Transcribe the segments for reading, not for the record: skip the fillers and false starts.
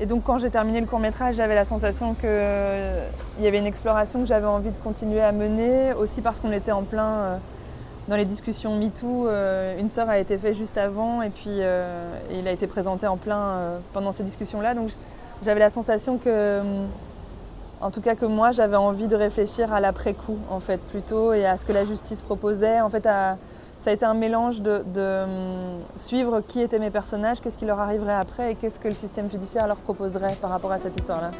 Et donc quand j'ai terminé le court-métrage, j'avais la sensation qu'il y avait une exploration que j'avais envie de continuer à mener, aussi parce qu'on était en plein dans les discussions MeToo. Une sœur a été faite juste avant et puis il a été présenté en plein pendant ces discussions-là. Donc j'avais la sensation que, en tout cas que moi, j'avais envie de réfléchir à l'après-coup en fait plutôt et à ce que la justice proposait. En fait, ça a été un mélange de suivre qui étaient mes personnages, qu'est-ce qui leur arriverait après et qu'est-ce que le système judiciaire leur proposerait par rapport à cette histoire-là.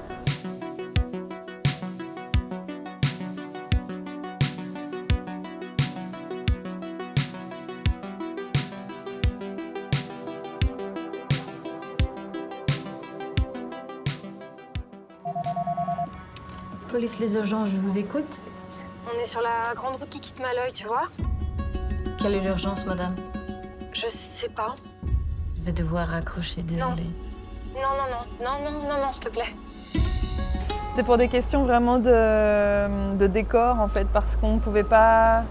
Police les urgences, je vous écoute. On est sur la grande route qui quitte Malloy, tu vois? Quelle est l'urgence, madame? Je sais pas. Je vais devoir raccrocher, désolée. Non, s'il te plaît. C'était pour des questions vraiment de décor en fait, parce qu'on ne pouvait pas.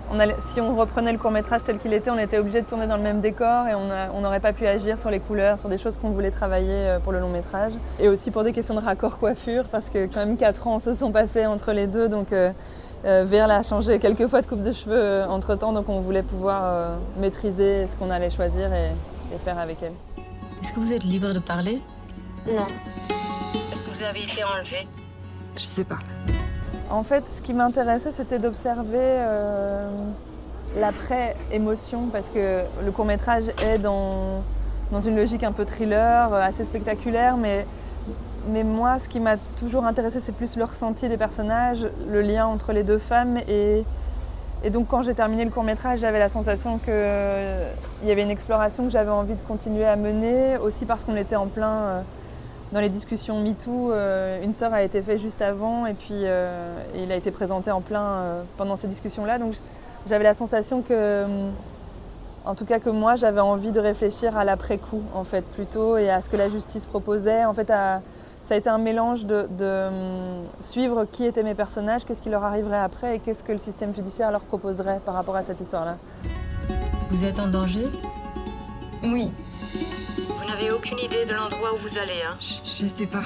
Si on reprenait le court-métrage tel qu'il était, on était obligé de tourner dans le même décor et on n'aurait pas pu agir sur les couleurs, sur des choses qu'on voulait travailler pour le long-métrage. Et aussi pour des questions de raccord coiffure, parce que quand même 4 ans se sont passés entre les deux, donc Virle a changé quelques fois de coupe de cheveux entre-temps, donc on voulait pouvoir maîtriser ce qu'on allait choisir et faire avec elle. Est-ce que vous êtes libre de parler? Non. Est-ce que vous avez été enlevé? Je sais pas. En fait, ce qui m'intéressait, c'était d'observer l'après-émotion, parce que le court-métrage est dans une logique un peu thriller, assez spectaculaire, mais moi, ce qui m'a toujours intéressé, c'est plus le ressenti des personnages, le lien entre les deux femmes. Et donc, quand j'ai terminé le court-métrage, j'avais la sensation qu'il y avait une exploration que j'avais envie de continuer à mener, aussi parce qu'on était en plein dans les discussions MeToo. Une sœur a été faite juste avant et puis il a été présenté en plein pendant ces discussions-là. Donc j'avais la sensation que, en tout cas que moi, j'avais envie de réfléchir à l'après-coup en fait plutôt et à ce que la justice proposait. En fait, ça a été un mélange de suivre qui étaient mes personnages, qu'est-ce qui leur arriverait après et qu'est-ce que le système judiciaire leur proposerait par rapport à cette histoire-là. Vous êtes en danger? Oui. Vous n'avez aucune idée de l'endroit où vous allez, hein? Je sais pas.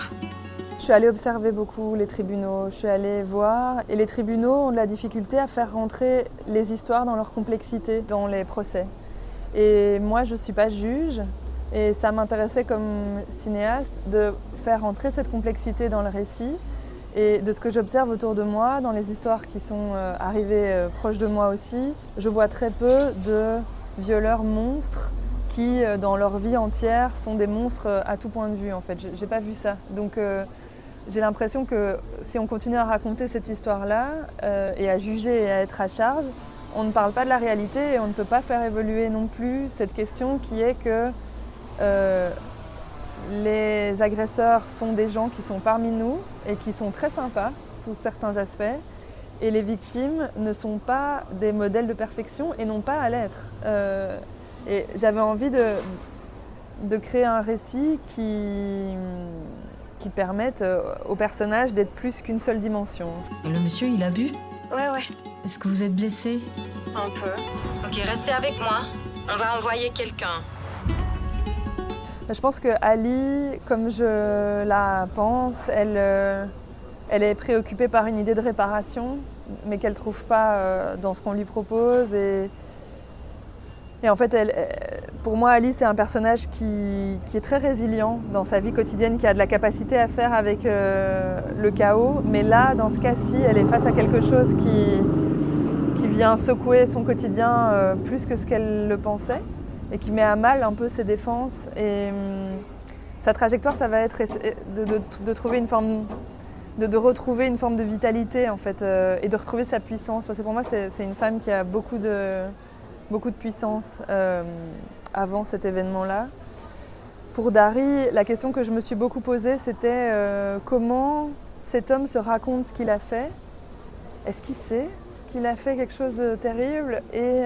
Je suis allée observer beaucoup les tribunaux, je suis allée voir, et les tribunaux ont de la difficulté à faire rentrer les histoires dans leur complexité dans les procès. Et moi, je ne suis pas juge, et ça m'intéressait comme cinéaste de faire rentrer cette complexité dans le récit. Et de ce que j'observe autour de moi, dans les histoires qui sont arrivées proches de moi aussi, je vois très peu de violeurs monstres qui, dans leur vie entière, sont des monstres à tout point de vue, en fait. J'ai pas vu ça. Donc, j'ai l'impression que si on continue à raconter cette histoire-là et à juger et à être à charge, on ne parle pas de la réalité et on ne peut pas faire évoluer non plus cette question qui est que les agresseurs sont des gens qui sont parmi nous et qui sont très sympas sous certains aspects, et les victimes ne sont pas des modèles de perfection et n'ont pas à l'être. Et j'avais envie de créer un récit qui permette aux personnages d'être plus qu'une seule dimension. Et le monsieur, il a bu? Ouais. Est-ce que vous êtes blessé? Un peu. Ok, restez avec moi. On va envoyer quelqu'un. Je pense que Ali, comme je la pense, elle est préoccupée par une idée de réparation, mais qu'elle ne trouve pas dans ce qu'on lui propose. Et en fait, pour moi, Ali, c'est un personnage qui est très résilient dans sa vie quotidienne, qui a de la capacité à faire avec le chaos. Mais là, dans ce cas-ci, elle est face à quelque chose qui vient secouer son quotidien plus que ce qu'elle le pensait et qui met à mal un peu ses défenses. Et sa trajectoire, ça va être de trouver une forme, de retrouver une forme de vitalité en fait, et de retrouver sa puissance. Parce que pour moi, c'est une femme qui a beaucoup de puissance avant cet événement-là. Pour Dari, la question que je me suis beaucoup posée, c'était comment cet homme se raconte ce qu'il a fait. Est-ce qu'il sait qu'il a fait quelque chose de terrible et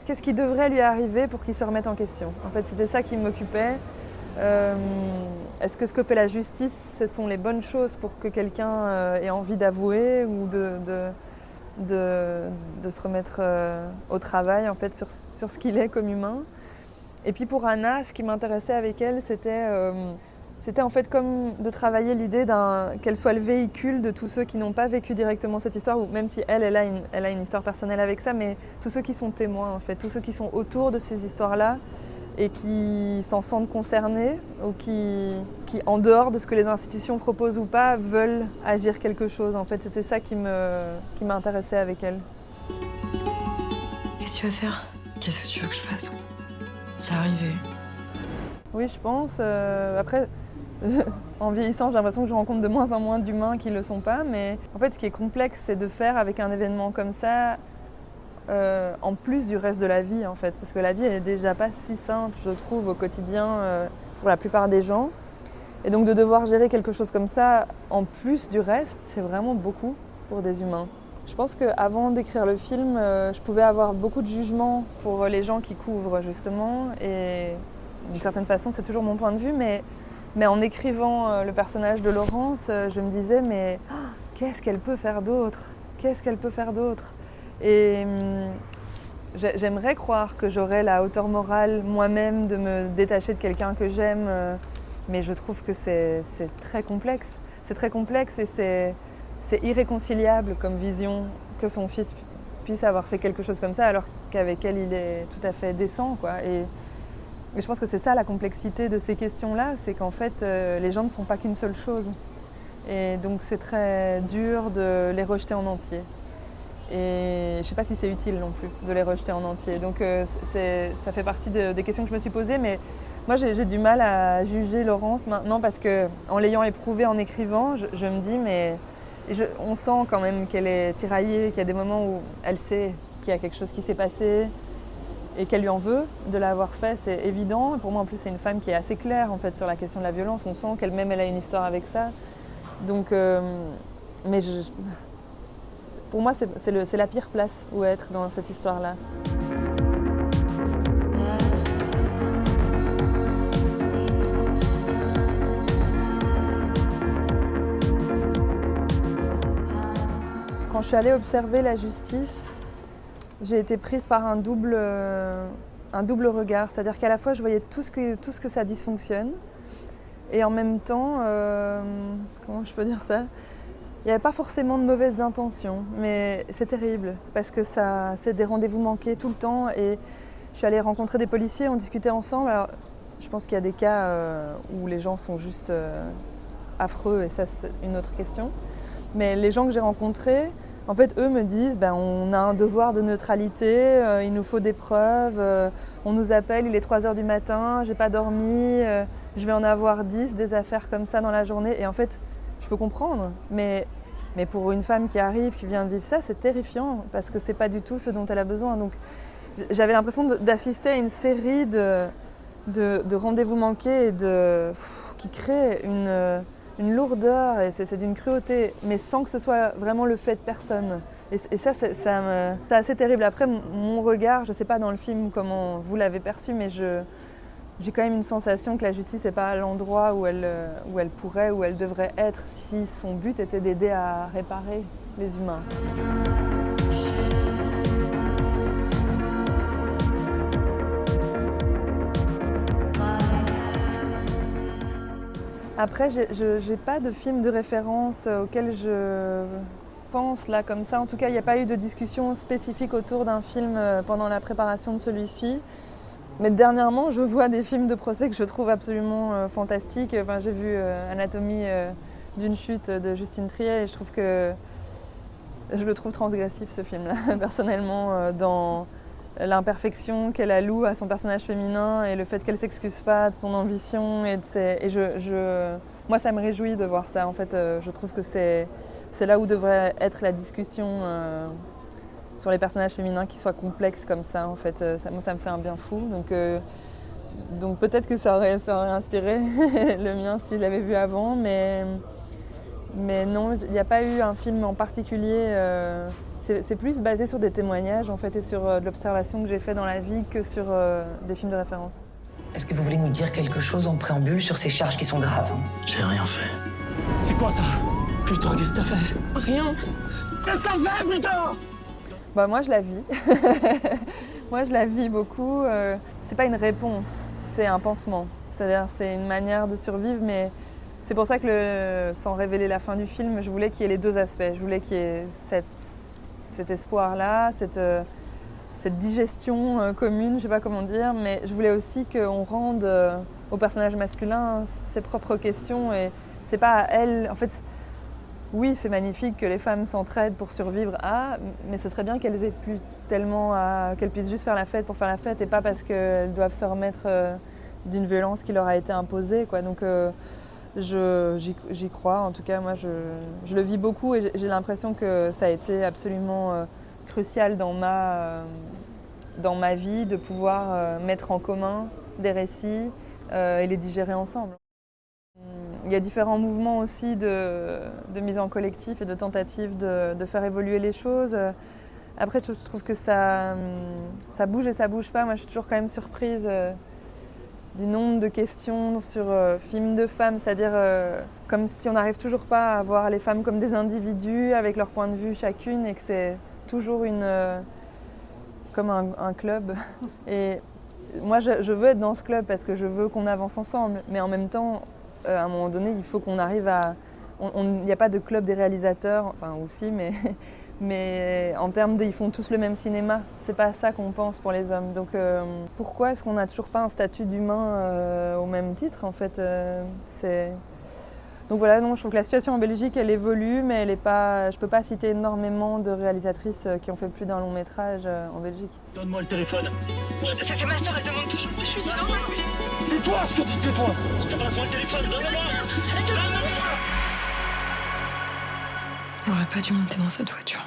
qu'est-ce qui devrait lui arriver pour qu'il se remette en question? En fait, c'était ça qui m'occupait. Est-ce que ce que fait la justice, ce sont les bonnes choses pour que quelqu'un ait envie d'avouer ou de se remettre au travail en fait, sur ce qu'il est comme humain. Et puis pour Anna, ce qui m'intéressait avec elle, c'était C'était en fait comme de travailler l'idée qu'elle soit le véhicule de tous ceux qui n'ont pas vécu directement cette histoire, ou même si elle a une histoire personnelle avec ça, mais tous ceux qui sont témoins en fait, tous ceux qui sont autour de ces histoires-là et qui s'en sentent concernés ou qui, en dehors de ce que les institutions proposent ou pas, veulent agir quelque chose. En fait, c'était ça qui m'intéressait avec elle. Qu'est-ce que tu vas faire? Qu'est-ce que tu veux que je fasse? C'est arrivé. Oui, je pense. Après, en vieillissant, j'ai l'impression que je rencontre de moins en moins d'humains qui ne le sont pas. Mais en fait, ce qui est complexe, c'est de faire avec un événement comme ça, en plus du reste de la vie, en fait. Parce que la vie, elle est déjà pas si simple, je trouve, au quotidien, pour la plupart des gens. Et donc de devoir gérer quelque chose comme ça, en plus du reste, c'est vraiment beaucoup pour des humains. Je pense qu'avant d'écrire le film, je pouvais avoir beaucoup de jugements pour les gens qui couvrent, justement. Et d'une certaine façon, c'est toujours mon point de vue, mais en écrivant le personnage de Laurence, je me disais, mais qu'est-ce qu'elle peut faire d'autre? Qu'est-ce qu'elle peut faire d'autre? Et j'aimerais croire que j'aurais la hauteur morale moi-même de me détacher de quelqu'un que j'aime, mais je trouve que c'est très complexe. C'est très complexe et c'est irréconciliable comme vision que son fils puisse avoir fait quelque chose comme ça, alors qu'avec elle, il est tout à fait décent, quoi. Et je pense que c'est ça la complexité de ces questions-là, c'est qu'en fait, les gens ne sont pas qu'une seule chose. Et donc c'est très dur de les rejeter en entier. Et je ne sais pas si c'est utile non plus de les rejeter en entier. Donc ça fait partie des questions que je me suis posées, mais moi j'ai du mal à juger Laurence maintenant parce qu'en l'ayant éprouvée en écrivant, je me dis, mais on sent quand même qu'elle est tiraillée, qu'il y a des moments où elle sait qu'il y a quelque chose qui s'est passé et qu'elle lui en veut de l'avoir fait, c'est évident. Pour moi en plus c'est une femme qui est assez claire en fait sur la question de la violence, on sent qu'elle-même elle a une histoire avec ça. Donc, mais pour moi c'est la pire place où être dans cette histoire-là. Quand je suis allée observer la justice, j'ai été prise par un double regard. C'est-à-dire qu'à la fois, je voyais tout ce que ça dysfonctionne. Et en même temps, comment je peux dire ça? Il n'y avait pas forcément de mauvaises intentions, mais c'est terrible parce que c'est des rendez-vous manqués tout le temps. Et je suis allée rencontrer des policiers, on discutait ensemble. Alors, je pense qu'il y a des cas où les gens sont juste affreux et ça, c'est une autre question. Mais les gens que j'ai rencontrés, en fait, eux me disent on a un devoir de neutralité, il nous faut des preuves, on nous appelle, il est 3h du matin, j'ai pas dormi, je vais en avoir 10, des affaires comme ça dans la journée. Et en fait, je peux comprendre, mais pour une femme qui arrive, qui vient de vivre ça, c'est terrifiant parce que c'est pas du tout ce dont elle a besoin. Donc j'avais l'impression d'assister à une série de rendez-vous manqués et qui créent une lourdeur et c'est d'une cruauté, mais sans que ce soit vraiment le fait de personne. Et ça, c'est assez terrible. Après, mon regard, je ne sais pas dans le film comment vous l'avez perçu, mais j'ai quand même une sensation que la justice n'est pas à l'endroit où elle pourrait, où elle devrait être, si son but était d'aider à réparer les humains. Après, je n'ai pas de film de référence auquel je pense là comme ça. En tout cas, il n'y a pas eu de discussion spécifique autour d'un film pendant la préparation de celui-ci. Mais dernièrement, je vois des films de procès que je trouve absolument fantastiques. Enfin, j'ai vu Anatomie d'une chute de Justine Triet et je trouve que je le trouve transgressif ce film-là, personnellement, dans l'imperfection qu'elle alloue à son personnage féminin et le fait qu'elle ne s'excuse pas de son ambition. Moi, ça me réjouit de voir ça. En fait, je trouve que c'est là où devrait être la discussion sur les personnages féminins qui soient complexes comme ça. En fait, moi, ça me fait un bien fou. Donc peut-être que ça aurait inspiré le mien si je l'avais vu avant, mais non, il n'y a pas eu un film en particulier. C'est plus basé sur des témoignages en fait, et sur de l'observation que j'ai fait dans la vie que sur des films de référence. Est-ce que vous voulez nous dire quelque chose en préambule sur ces charges qui sont graves? J'ai rien fait. C'est quoi ça? Putain, qu'est-ce que t'as fait? Rien. Qu'est-ce que t'as fait, putain? Moi, je la vis. Moi, je la vis beaucoup. C'est pas une réponse, c'est un pansement. C'est-à-dire, c'est une manière de survivre, mais c'est pour ça que, sans révéler la fin du film, je voulais qu'il y ait les deux aspects. Je voulais qu'il y ait cet espoir-là, cette digestion commune, je sais pas comment dire, mais je voulais aussi qu'on rende au personnage masculin ses propres questions et c'est pas à elle. En fait, oui, c'est magnifique que les femmes s'entraident pour survivre mais ce serait bien qu'elles aient plus tellement qu'elles puissent juste faire la fête pour faire la fête et pas parce qu'elles doivent se remettre d'une violence qui leur a été imposée, quoi. Donc j'y crois, en tout cas, moi je le vis beaucoup et j'ai l'impression que ça a été absolument crucial dans ma vie de pouvoir mettre en commun des récits et les digérer ensemble. Il y a différents mouvements aussi de mise en collectif et de tentatives de faire évoluer les choses. Après, je trouve que ça bouge et ça bouge pas. Moi, je suis toujours quand même surprise du nombre de questions sur films de femmes, c'est-à-dire comme si on n'arrive toujours pas à voir les femmes comme des individus avec leur point de vue chacune et que c'est toujours comme un club. Et moi, je veux être dans ce club parce que je veux qu'on avance ensemble, mais en même temps, à un moment donné, il faut qu'on arrive à... Il n'y a pas de club des réalisateurs, enfin aussi, mais en termes de... Ils font tous le même cinéma. C'est pas ça qu'on pense pour les hommes. Donc pourquoi est-ce qu'on n'a toujours pas un statut d'humain au même titre, en fait Donc voilà, non, je trouve que la situation en Belgique, elle évolue, mais elle est pas... Je peux pas citer énormément de réalisatrices qui ont fait plus d'un long métrage en Belgique. Donne-moi le téléphone. C'est ma sœur, elle demande toujours. Je suis normale, oui. Tais-toi, je te dis, tais-toi. Donne-moi le téléphone, donne-moi. On aurait pas dû monter dans cette voiture.